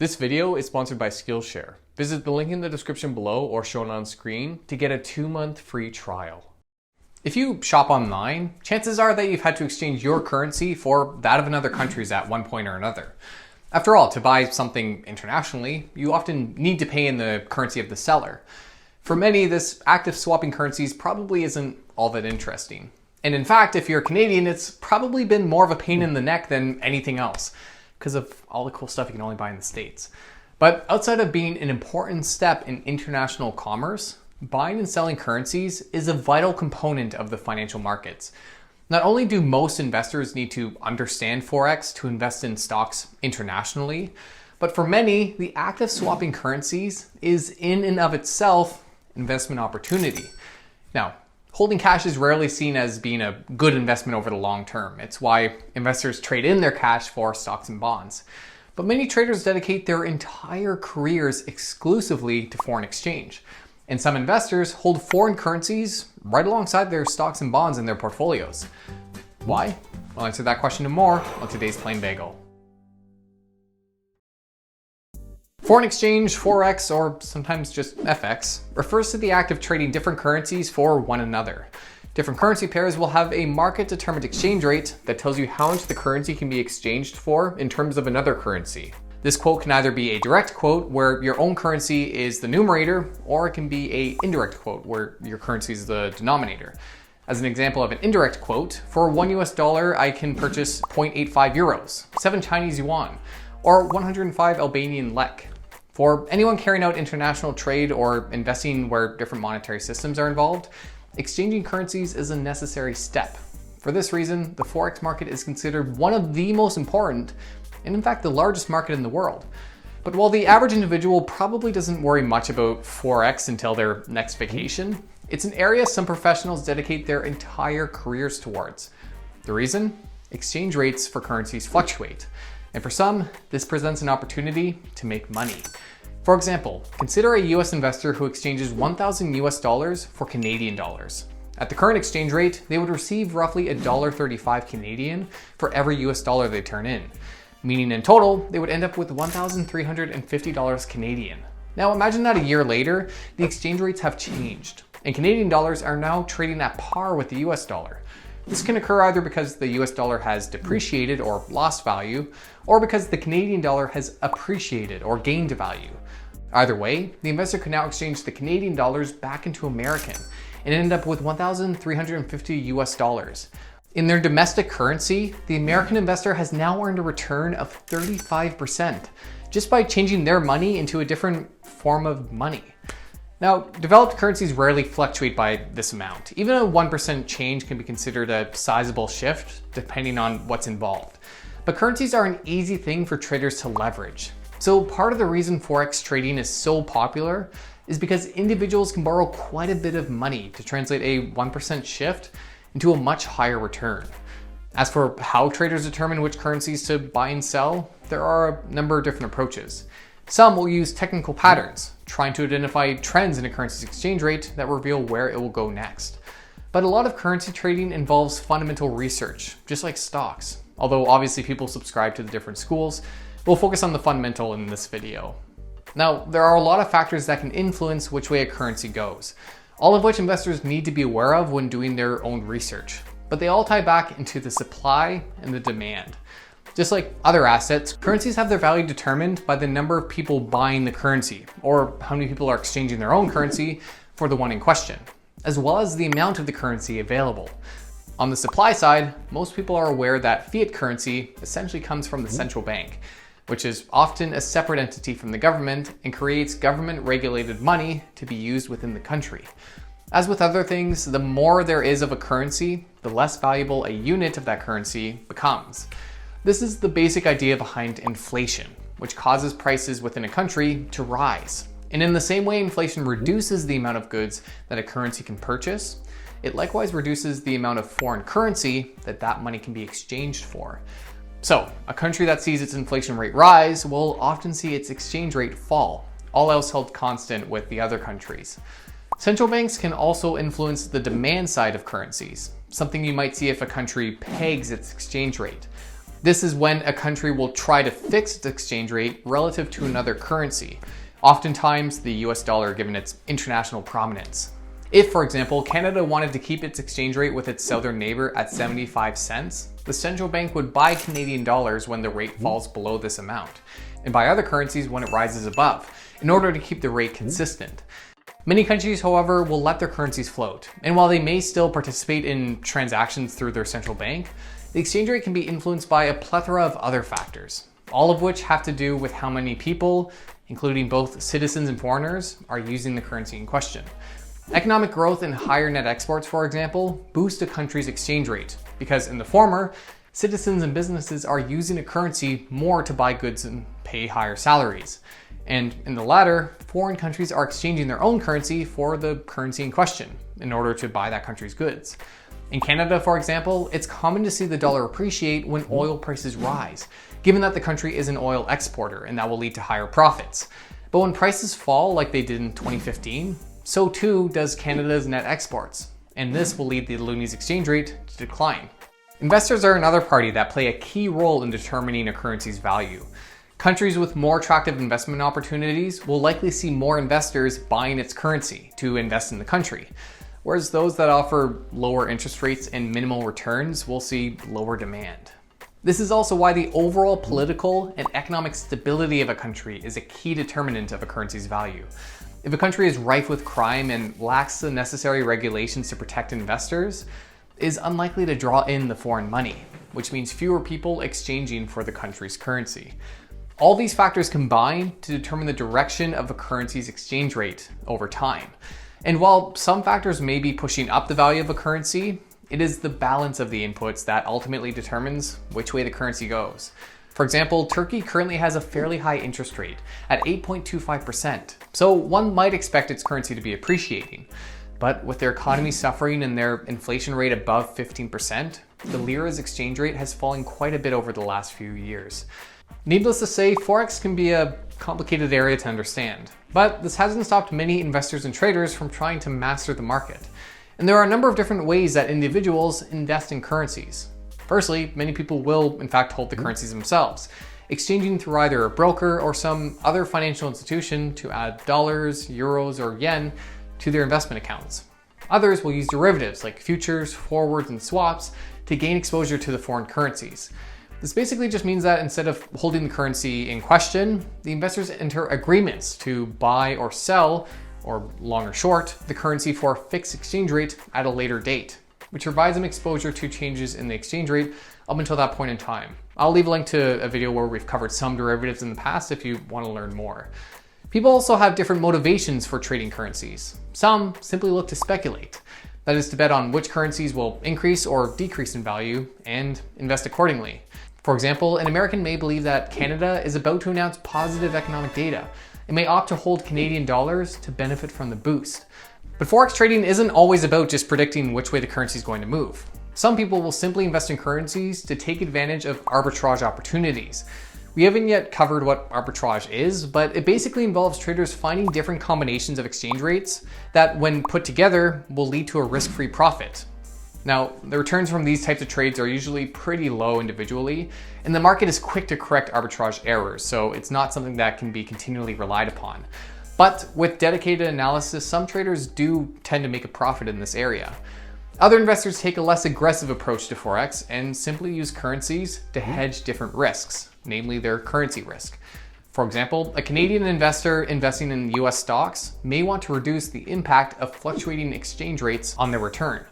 This video is sponsored by Skillshare. Visit the link in the description below or shown on screen to get a 2-month free trial. If you shop online, chances are that you've had to exchange your currency for that of another country's at one point or another. After all, to buy something internationally, you often need to pay in the currency of the seller. For many, this act of swapping currencies probably isn't all that interesting. And in fact, if you're Canadian, it's probably been more of a pain in the neck than anything else, because of all the cool stuff you can only buy in the States. But outside of being an important step in international commerce, buying and selling currencies is a vital component of the financial markets. Not only do most investors need to understand Forex to invest in stocks internationally, but for many, the act of swapping currencies is in and of itself an investment opportunity. Now, holding cash is rarely seen as being a good investment over the long term. It's why investors trade in their cash for stocks and bonds. But many traders dedicate their entire careers exclusively to foreign exchange. And some investors hold foreign currencies right alongside their stocks and bonds in their portfolios. Why? I'll answer that question and more on today's Plain Bagel. Foreign exchange, Forex, or sometimes just FX, refers to the act of trading different currencies for one another. Different currency pairs will have a market-determined exchange rate that tells you how much the currency can be exchanged for in terms of another currency. This quote can either be a direct quote where your own currency is the numerator, or it can be an indirect quote where your currency is the denominator. As an example of an indirect quote, for $1 I can purchase 0.85 euros, 7 Chinese yuan, or 105 Albanian lek. For anyone carrying out international trade or investing where different monetary systems are involved, exchanging currencies is a necessary step. For this reason, the Forex market is considered one of the most important, and in fact the largest market in the world. But while the average individual probably doesn't worry much about Forex until their next vacation, it's an area some professionals dedicate their entire careers towards. The reason? Exchange rates for currencies fluctuate. And for some, this presents an opportunity to make money. For example, consider a US investor who exchanges 1,000 US dollars for Canadian dollars. At the current exchange rate, they would receive roughly $1.35 Canadian for every US dollar they turn in, meaning in total, they would end up with $1,350 Canadian. Now imagine that a year later, the exchange rates have changed, and Canadian dollars are now trading at par with the US dollar. This can occur either because the US dollar has depreciated or lost value, or because the Canadian dollar has appreciated or gained value. Either way, the investor can now exchange the Canadian dollars back into American and end up with 1,350 US dollars. In their domestic currency, the American investor has now earned a return of 35% just by changing their money into a different form of money. Now, developed currencies rarely fluctuate by this amount. Even a 1% change can be considered a sizable shift, depending on what's involved. But currencies are an easy thing for traders to leverage. So part of the reason Forex trading is so popular is because individuals can borrow quite a bit of money to translate a 1% shift into a much higher return. As for how traders determine which currencies to buy and sell, there are a number of different approaches. Some will use technical patterns, trying to identify trends in a currency's exchange rate that reveal where it will go next. But a lot of currency trading involves fundamental research, just like stocks. Although obviously people subscribe to the different schools, we'll focus on the fundamental in this video. Now, there are a lot of factors that can influence which way a currency goes, all of which investors need to be aware of when doing their own research. But they all tie back into the supply and the demand. Just like other assets, currencies have their value determined by the number of people buying the currency, or how many people are exchanging their own currency for the one in question, as well as the amount of the currency available. On the supply side, most people are aware that fiat currency essentially comes from the central bank, which is often a separate entity from the government and creates government-regulated money to be used within the country. As with other things, the more there is of a currency, the less valuable a unit of that currency becomes. This is the basic idea behind inflation, which causes prices within a country to rise. And in the same way inflation reduces the amount of goods that a currency can purchase, it likewise reduces the amount of foreign currency that money can be exchanged for. So, a country that sees its inflation rate rise will often see its exchange rate fall, all else held constant with the other countries. Central banks can also influence the demand side of currencies, something you might see if a country pegs its exchange rate. This is when a country will try to fix its exchange rate relative to another currency, oftentimes the US dollar given its international prominence. If, for example, Canada wanted to keep its exchange rate with its southern neighbor at 75 cents, the central bank would buy Canadian dollars when the rate falls below this amount, and buy other currencies when it rises above, in order to keep the rate consistent. Many countries, however, will let their currencies float, and while they may still participate in transactions through their central bank, the exchange rate can be influenced by a plethora of other factors, all of which have to do with how many people, including both citizens and foreigners, are using the currency in question. Economic growth and higher net exports, for example, boost a country's exchange rate, because in the former, citizens and businesses are using a currency more to buy goods and pay higher salaries. And in the latter, foreign countries are exchanging their own currency for the currency in question in order to buy that country's goods. In Canada, for example, it's common to see the dollar appreciate when oil prices rise, given that the country is an oil exporter and that will lead to higher profits. But when prices fall like they did in 2015, so too does Canada's net exports, and this will lead the looney's exchange rate to decline. Investors are another party that play a key role in determining a currency's value. Countries with more attractive investment opportunities will likely see more investors buying its currency to invest in the country, whereas those that offer lower interest rates and minimal returns will see lower demand. This is also why the overall political and economic stability of a country is a key determinant of a currency's value. If a country is rife with crime and lacks the necessary regulations to protect investors, it is unlikely to draw in the foreign money, which means fewer people exchanging for the country's currency. All these factors combine to determine the direction of a currency's exchange rate over time. And while some factors may be pushing up the value of a currency, it is the balance of the inputs that ultimately determines which way the currency goes. For example, Turkey currently has a fairly high interest rate at 8.25%, so one might expect its currency to be appreciating. But with their economy suffering and their inflation rate above 15%, the lira's exchange rate has fallen quite a bit over the last few years. Needless to say, Forex can be a complicated area to understand, but this hasn't stopped many investors and traders from trying to master the market. And there are a number of different ways that individuals invest in currencies. Firstly, many people will in fact hold the currencies themselves, exchanging through either a broker or some other financial institution to add dollars, euros, or yen to their investment accounts. Others will use derivatives like futures, forwards, and swaps to gain exposure to the foreign currencies. This basically just means that instead of holding the currency in question, the investors enter agreements to buy or sell, or long or short, the currency for a fixed exchange rate at a later date, which provides them exposure to changes in the exchange rate up until that point in time. I'll leave a link to a video where we've covered some derivatives in the past if you want to learn more. People also have different motivations for trading currencies. Some simply look to speculate, that is to bet on which currencies will increase or decrease in value and invest accordingly. For example, an American may believe that Canada is about to announce positive economic data and may opt to hold Canadian dollars to benefit from the boost. But Forex trading isn't always about just predicting which way the currency is going to move. Some people will simply invest in currencies to take advantage of arbitrage opportunities. We haven't yet covered what arbitrage is, but it basically involves traders finding different combinations of exchange rates that, when put together, will lead to a risk-free profit. Now, the returns from these types of trades are usually pretty low individually, and the market is quick to correct arbitrage errors, so it's not something that can be continually relied upon. But with dedicated analysis, some traders do tend to make a profit in this area. Other investors take a less aggressive approach to Forex and simply use currencies to hedge different risks, namely their currency risk. For example, a Canadian investor investing in US stocks may want to reduce the impact of fluctuating exchange rates on their return.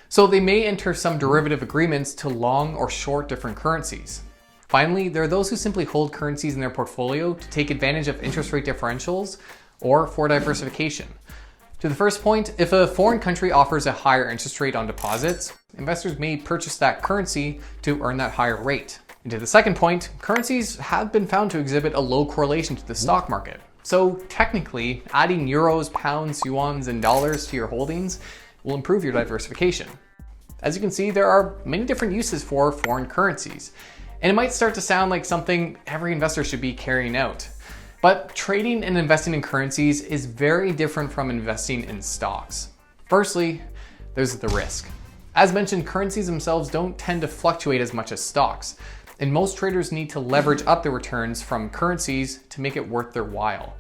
So they may enter some derivative agreements to long or short different currencies. Finally, there are those who simply hold currencies in their portfolio to take advantage of interest rate differentials or for diversification. To the first point, if a foreign country offers a higher interest rate on deposits, investors may purchase that currency to earn that higher rate. And to the second point, currencies have been found to exhibit a low correlation to the stock market. So technically, adding euros, pounds, yuans, and dollars to your holdings will improve your diversification. As you can see, there are many different uses for foreign currencies, and it might start to sound like something every investor should be carrying out. But trading and investing in currencies is very different from investing in stocks. Firstly, there's the risk. As mentioned, currencies themselves don't tend to fluctuate as much as stocks. and most traders need to leverage up their returns from currencies to make it worth their while.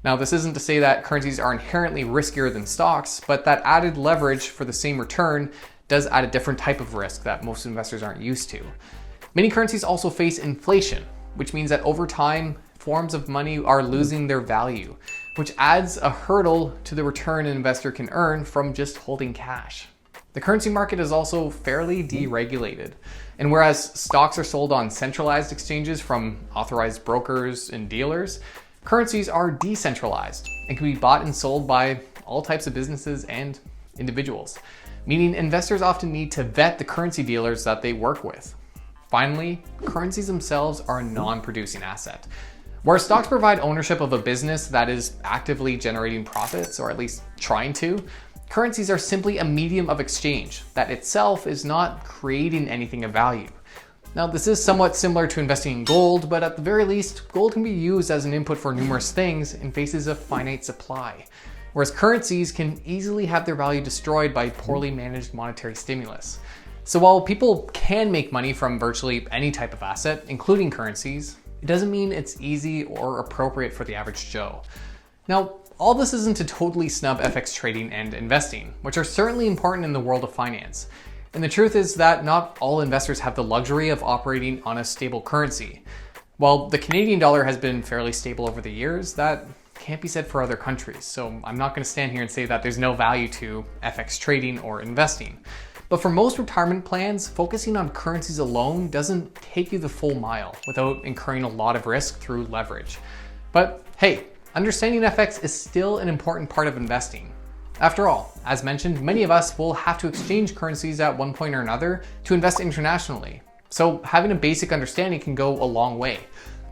Now, this isn't to say that currencies are inherently riskier than stocks, but that added leverage for the same return does add a different type of risk that most investors aren't used to. Many currencies also face inflation, which means that over time, forms of money are losing their value, which adds a hurdle to the return an investor can earn from just holding cash. The currency market is also fairly deregulated, and whereas stocks are sold on centralized exchanges from authorized brokers and dealers, currencies are decentralized and can be bought and sold by all types of businesses and individuals, meaning investors often need to vet the currency dealers that they work with. Finally, currencies themselves are a non-producing asset. Where stocks provide ownership of a business that is actively generating profits, or at least trying to, currencies are simply a medium of exchange that itself is not creating anything of value. Now, this is somewhat similar to investing in gold, but at the very least, gold can be used as an input for numerous things and faces a finite supply, whereas currencies can easily have their value destroyed by poorly managed monetary stimulus. So while people can make money from virtually any type of asset, including currencies, it doesn't mean it's easy or appropriate for the average Joe. Now, all this isn't to totally snub FX trading and investing, which are certainly important in the world of finance. And the truth is that not all investors have the luxury of operating on a stable currency. While the Canadian dollar has been fairly stable over the years, that can't be said for other countries. So I'm not going to stand here and say that there's no value to FX trading or investing. But for most retirement plans, focusing on currencies alone doesn't take you the full mile without incurring a lot of risk through leverage. But hey, understanding FX is still an important part of investing. After all, as mentioned, many of us will have to exchange currencies at one point or another to invest internationally. So having a basic understanding can go a long way.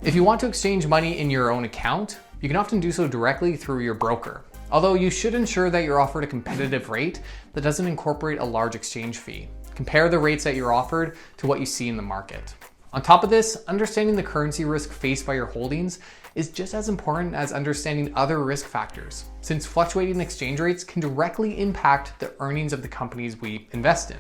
If you want to exchange money in your own account, you can often do so directly through your broker. Although you should ensure that you're offered a competitive rate that doesn't incorporate a large exchange fee. Compare the rates that you're offered to what you see in the market. On top of this, understanding the currency risk faced by your holdings is just as important as understanding other risk factors, since fluctuating exchange rates can directly impact the earnings of the companies we invest in.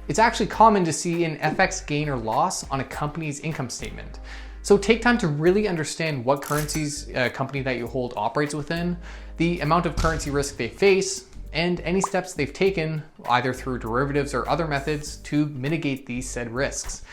It's actually common to see an FX gain or loss on a company's income statement. So take time to really understand what currencies a company that you hold operates within, the amount of currency risk they face, and any steps they've taken, either through derivatives or other methods, to mitigate these said risks.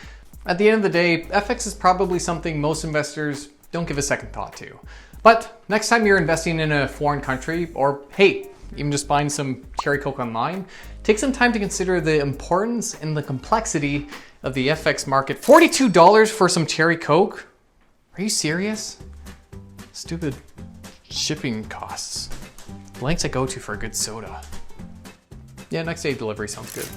At the end of the day, FX is probably something most investors don't give a second thought to. But next time you're investing in a foreign country, or hey, even just buying some cherry Coke online, take some time to consider the importance and the complexity of the FX market. $42 for some cherry Coke? Are you serious? Stupid shipping costs. Lengths I go to for a good soda. Yeah, next day delivery sounds good.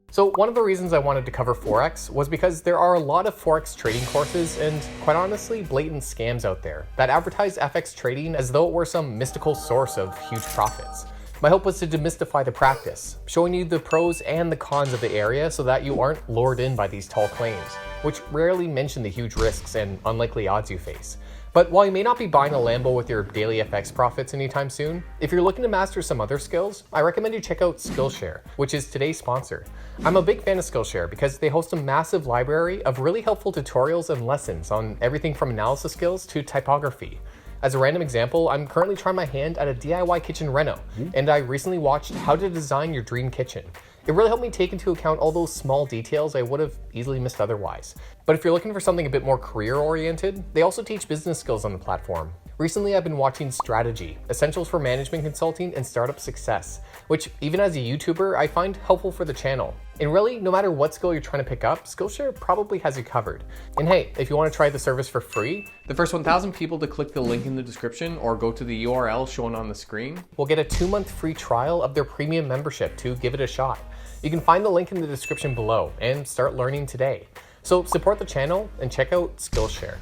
So one of the reasons I wanted to cover Forex was because there are a lot of Forex trading courses and, quite honestly, blatant scams out there that advertise FX trading as though it were some mystical source of huge profits. My hope was to demystify the practice, showing you the pros and the cons of the area so that you aren't lured in by these tall claims, which rarely mention the huge risks and unlikely odds you face. But while you may not be buying a Lambo with your daily FX profits anytime soon, if you're looking to master some other skills, I recommend you check out Skillshare, which is today's sponsor. I'm a big fan of Skillshare because they host a massive library of really helpful tutorials and lessons on everything from analysis skills to typography. As a random example, I'm currently trying my hand at a DIY kitchen reno, and I recently watched How to Design Your Dream Kitchen. It really helped me take into account all those small details I would have easily missed otherwise. But if you're looking for something a bit more career-oriented, they also teach business skills on the platform. Recently, I've been watching Strategy, Essentials for Management Consulting and Startup Success, which even as a YouTuber, I find helpful for the channel. And really, no matter what skill you're trying to pick up, Skillshare probably has you covered. And hey, if you want to try the service for free, the first 1,000 people to click the link in the description or go to the URL shown on the screen will get a 2-month free trial of their premium membership to give it a shot. You can find the link in the description below and start learning today. So support the channel and check out Skillshare.